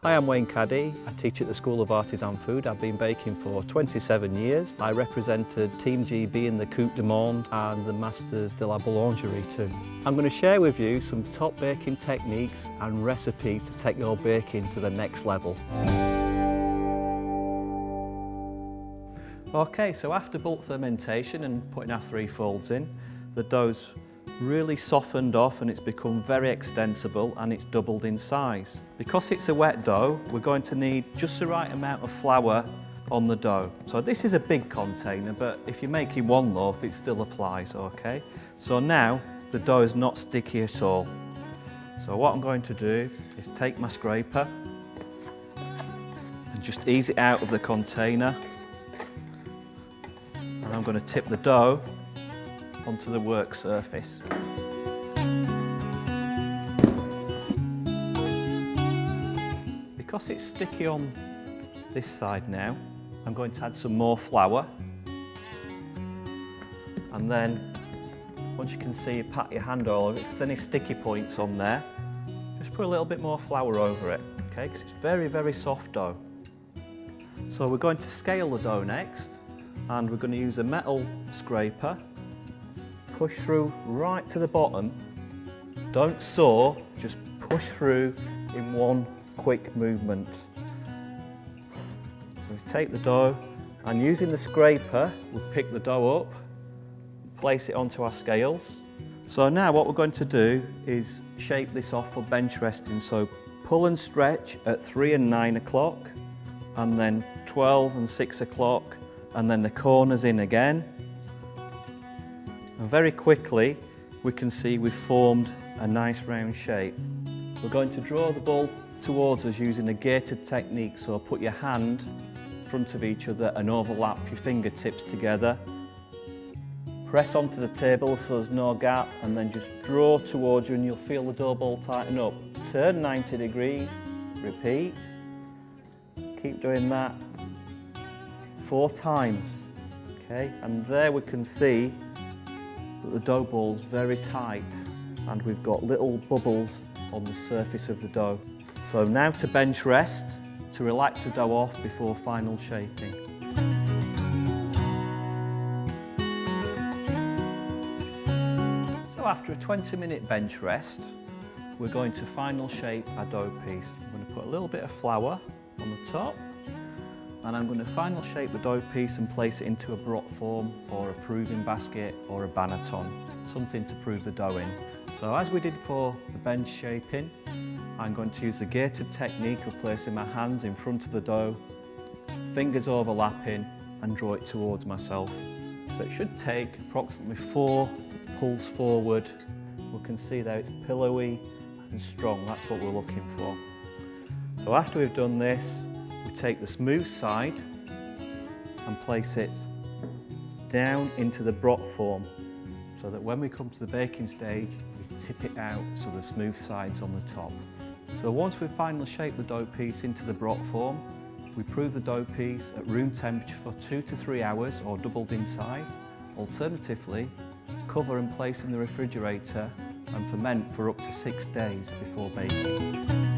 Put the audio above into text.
Hi, I'm Wayne Caddy. I teach at the School of Artisan Food. I've been baking for 27 years. I represented Team GB in the Coupe du Monde and the Masters de la Boulangerie too. I'm going to share with you some top baking techniques and recipes to take your baking to the next level. Okay, so after bulk fermentation and putting our 3 folds in, the dough's really softened off and it's become very extensible and it's doubled in size. Because it's a wet dough, we're going to need just the right amount of flour on the dough. So this is a big container, but if you're making 1 loaf, it still applies, okay? So now the dough is not sticky at all. So what I'm going to do is take my scraper and just ease it out of the container. And I'm going to tip the dough onto the work surface. Because it's sticky on this side now, I'm going to add some more flour. And then, once you can see, you pat your hand all over it. If there's any sticky points on there, just put a little bit more flour over it, okay? Because it's very, very soft dough. So we're going to scale the dough next, and we're going to use a metal scraper. Push through right to the bottom. Don't saw, just push through in one quick movement. So we take the dough and using the scraper, we pick the dough up, place it onto our scales. So now what we're going to do is shape this off for bench resting. So pull and stretch at 3 and 9 o'clock, and then 12 and 6 o'clock, and then the corners in again. And very quickly we can see we've formed a nice round shape. We're going to draw the ball towards us using a gated technique, so put your hand in front of each other and overlap your fingertips together. Press onto the table so there's no gap, and then just draw towards you and you'll feel the dough ball tighten up. Turn 90 degrees, repeat. Keep doing that 4 times, okay? And there we can see that the dough ball's very tight and we've got little bubbles on the surface of the dough. So now to bench rest, to relax the dough off before final shaping. So after a 20-minute bench rest, we're going to final shape our dough piece. I'm going to put a little bit of flour on the top, and I'm going to final shape the dough piece and place it into a brat form or a proving basket or a banneton, something to prove the dough in. So as we did for the bench shaping, I'm going to use the gated technique of placing my hands in front of the dough, fingers overlapping, and draw it towards myself. So it should take approximately 4 pulls forward. We can see there it's pillowy and strong, that's what we're looking for. So after we've done this, we take the smooth side and place it down into the brat form, so that when we come to the baking stage, we tip it out so the smooth side's on the top. So once we've finally shaped the dough piece into the brat form, we prove the dough piece at room temperature for 2 to 3 hours or doubled in size. Alternatively, cover and place in the refrigerator and ferment for up to 6 days before baking.